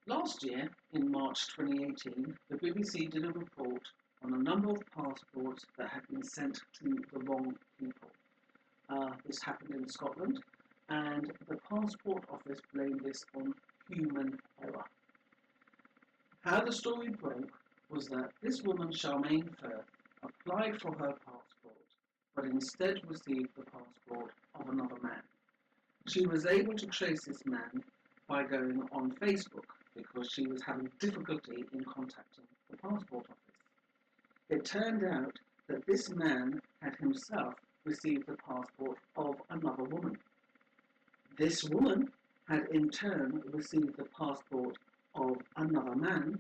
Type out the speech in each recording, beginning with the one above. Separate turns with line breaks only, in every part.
Last year, in March 2018, the BBC did a report on a number of passports that had been sent to the wrong people. This happened in Scotland, and the Passport Office blamed this on human error. How the story broke was that this woman, Charmaine Firth, applied for her passport, but instead received the passport of another man. She was able to trace this man by going on Facebook because she was having difficulty in contacting the passport office. It turned out that this man had himself received the passport of another woman. This woman had in turn received the passport of another man,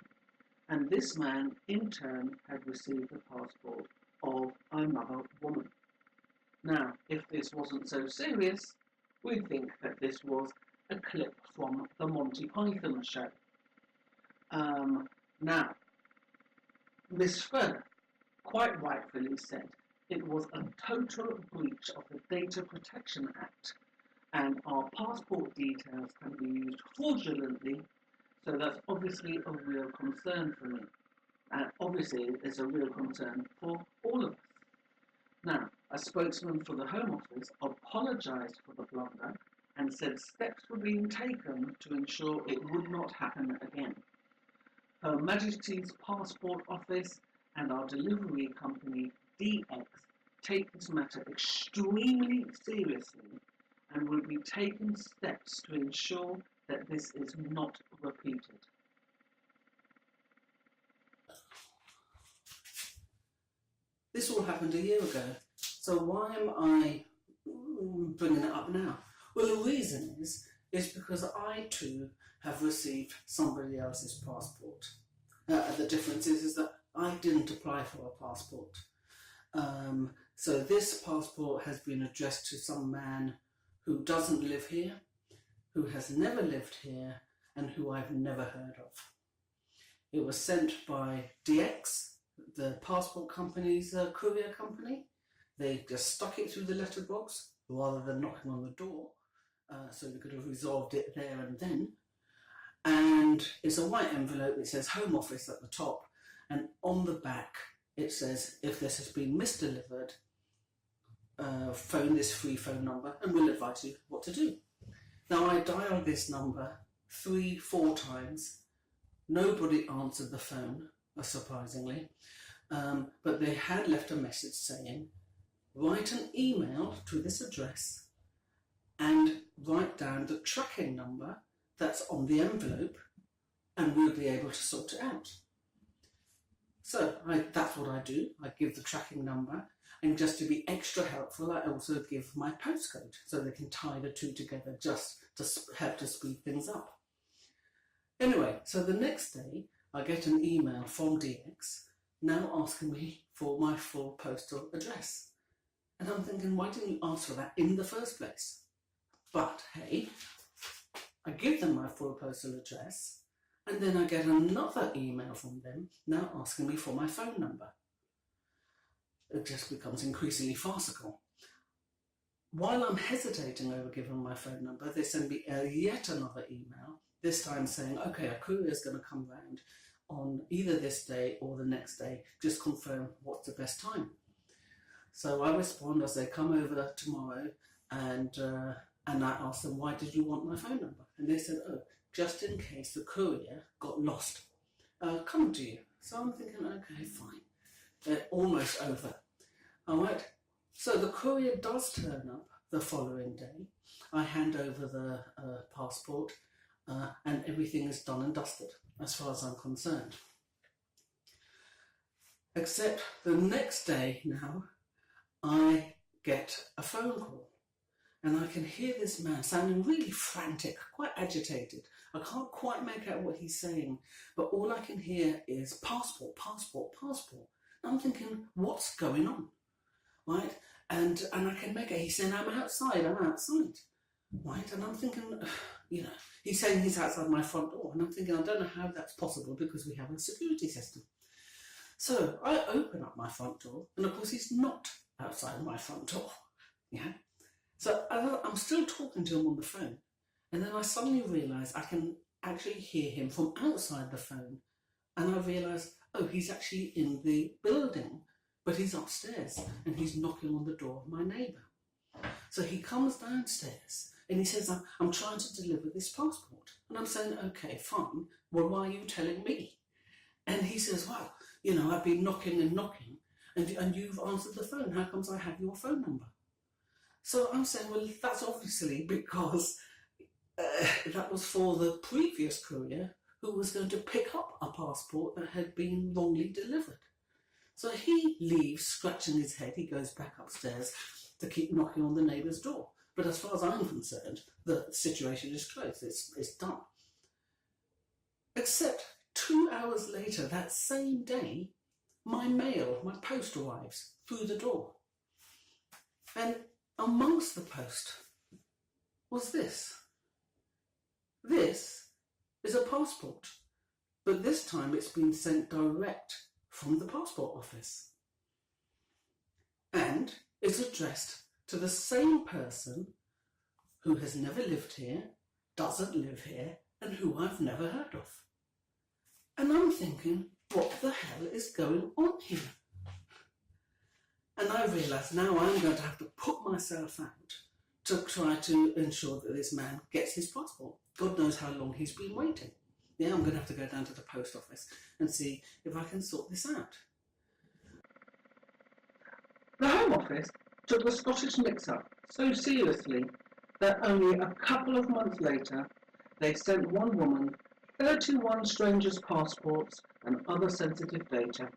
and this man in turn had received the passport of another woman. Now, if this wasn't so serious, we'd think that this was a clip from the Monty Python show. Now, Miss Firth quite rightfully said it was a total breach of the Data Protection Act, and our passport details can be used fraudulently, so that's obviously a real concern for me. And obviously it's a real concern for all of us. Now, a spokesman for the Home Office apologised for the blunder and said steps were being taken to ensure it would not happen again. Her Majesty's Passport Office and our delivery company DX take this matter extremely seriously and will be taking steps to ensure that this is not repeated.
This all happened a year ago, so why am I bringing it up now? Well, the reason is because I too have received somebody else's passport. The difference is that I didn't apply for a passport. So this passport has been addressed to some man who doesn't live here, who has never lived here, and who I've never heard of. It was sent by DX, the passport company's courier company. They just stuck it through the letterbox rather than knocking on the door, so they could have resolved it there and then. And it's a white envelope. It says Home Office at the top, and on the back it says, if this has been misdelivered, phone this free phone number and we'll advise you what to do. Now, I dialed this number 3-4 times. Nobody answered the phone, surprisingly, but they had left a message saying, write an email to this address and write down the tracking number that's on the envelope, and we'll be able to sort it out. So that's what I do. I give the tracking number, and just to be extra helpful, I also give my postcode so they can tie the two together just to help to speed things up. Anyway, so the next day I get an email from DX now asking me for my full postal address. And I'm thinking, why didn't you ask for that in the first place? But hey, I give them my full postal address, and then I get another email from them now asking me for my phone number. It just becomes increasingly farcical. While I'm hesitating over giving my phone number, they send me yet another email, this time saying, okay, a courier is going to come round on either this day or the next day, just confirm what's the best time. So I respond as they come over tomorrow, and I asked them, why did you want my phone number? And they said, oh, just in case the courier got lost, come to you. So I'm thinking, okay, fine. They're almost over. All right. So the courier does turn up the following day. I hand over the passport, and everything is done and dusted, as far as I'm concerned. Except the next day now, I get a phone call. And I can hear this man sounding really frantic, quite agitated. I can't quite make out what he's saying, but all I can hear is passport, passport, passport. And I'm thinking, what's going on? Right? And I can make it. He's saying, I'm outside. Right? And I'm thinking, he's saying he's outside my front door. And I'm thinking, I don't know how that's possible because we have a security system. So I open up my front door, and of course he's not outside my front door. Yeah. So I'm still talking to him on the phone, and then I suddenly realise I can actually hear him from outside the phone. And I realised, oh, he's actually in the building, but he's upstairs and he's knocking on the door of my neighbour. So he comes downstairs and he says, I'm trying to deliver this passport. And I'm saying, okay, fine. Well, why are you telling me? And he says, well, I've been knocking and knocking and you've answered the phone. How comes I have your phone number? So I'm saying, well, that's obviously because that was for the previous courier who was going to pick up a passport that had been wrongly delivered. So he leaves scratching his head. He goes back upstairs to keep knocking on the neighbour's door. But as far as I'm concerned, the situation is closed. It's done. Except 2 hours later, that same day, my post arrives through the door. And amongst the post was this. This is a passport, but this time it's been sent direct from the passport office. And it's addressed to the same person who has never lived here, doesn't live here, and who I've never heard of. And I'm thinking, what the hell is going on here? And I realise now I'm going to have to put myself out to try to ensure that this man gets his passport. God knows how long he's been waiting. Yeah, I'm going to have to go down to the post office and see if I can sort this out.
The Home Office took the Scottish mix-up so seriously that only a couple of months later they sent one woman 31 strangers' passports and other sensitive data.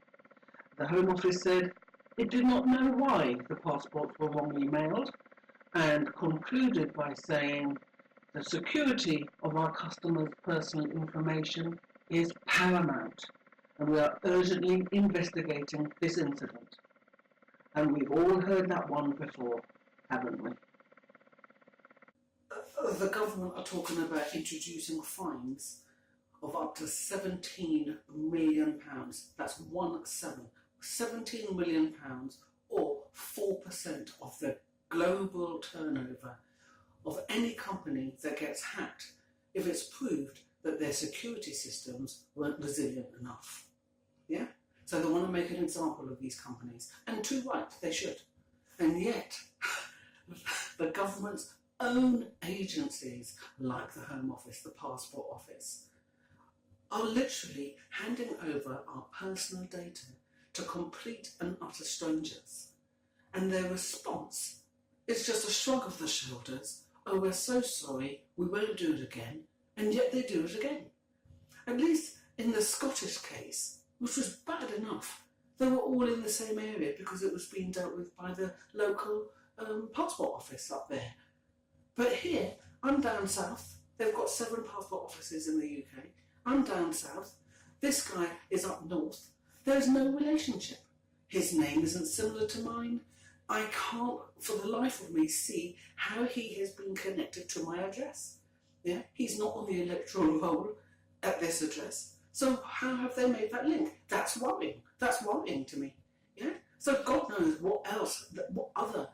The Home Office said it did not know why the passports were wrongly mailed and concluded by saying the security of our customers' personal information is paramount and we are urgently investigating this incident. And we've all heard that one before, haven't we?
The government are talking about introducing fines of up to £17 million. That's 17. £17 million or 4% of the global turnover of any company that gets hacked if it's proved that their security systems weren't resilient enough. Yeah? So they want to make an example of these companies. And too right, they should. And yet, the government's own agencies, like the Home Office, the Passport Office, are literally handing over our personal data to complete and utter strangers. And their response is just a shrug of the shoulders. Oh, we're so sorry, we won't do it again. And yet they do it again. At least in the Scottish case, which was bad enough, they were all in the same area because it was being dealt with by the local passport office up there. But here, I'm down south. They've got 7 passport offices in the UK. I'm down south. This guy is up north. There's no relationship. His name isn't similar to mine. I can't, for the life of me, see how he has been connected to my address. Yeah, he's not on the electoral roll at this address. So how have they made that link? That's worrying. That's worrying to me. Yeah. So God knows what else, what other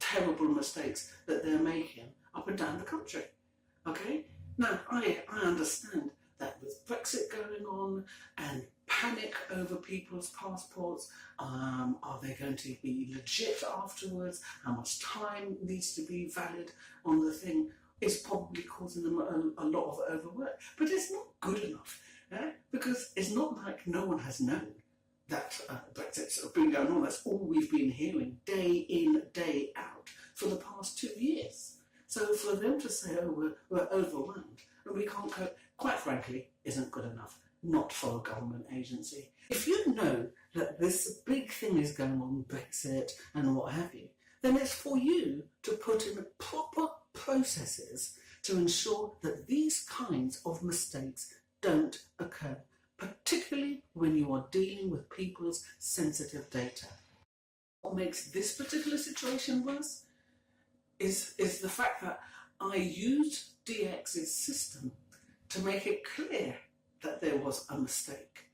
terrible mistakes that they're making up and down the country. Okay. Now I understand that with Brexit going on and panic over people's passports, are they going to be legit afterwards? How much time needs to be valid on the thing? It's probably causing them a lot of overwork. But it's not good enough, because it's not like no one has known that Brexit's been going on. That's all we've been hearing day in, day out for the past 2 years. So for them to say, oh, we're overwhelmed and we can't cope, quite frankly, isn't good enough. Not for a government agency. If you know that this big thing is going on, Brexit and what have you, then it's for you to put in proper processes to ensure that these kinds of mistakes don't occur, particularly when you are dealing with people's sensitive data. What makes this particular situation worse is the fact that I used DX's system to make it clear that there was a mistake.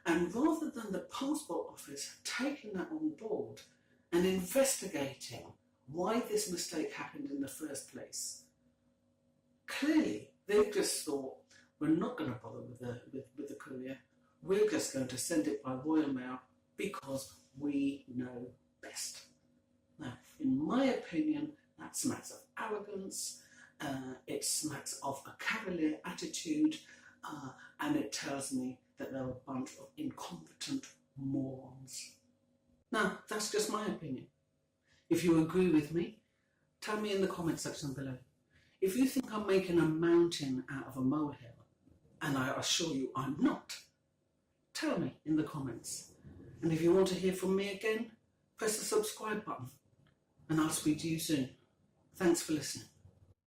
And rather than the Passport Office taking that on board and investigating why this mistake happened in the first place, Clearly, they've just thought, we're not going to bother with the courier. We're just going to send it by Royal Mail because we know best. Now, in my opinion, that smacks of arrogance, it smacks of a cavalier attitude, and it tells me that they're a bunch of incompetent morons. Now, that's just my opinion. If you agree with me, tell me in the comment section below. If you think I'm making a mountain out of a molehill, and I assure you I'm not, tell me in the comments. And if you want to hear from me again, press the subscribe button, and I'll speak to you soon. Thanks for listening.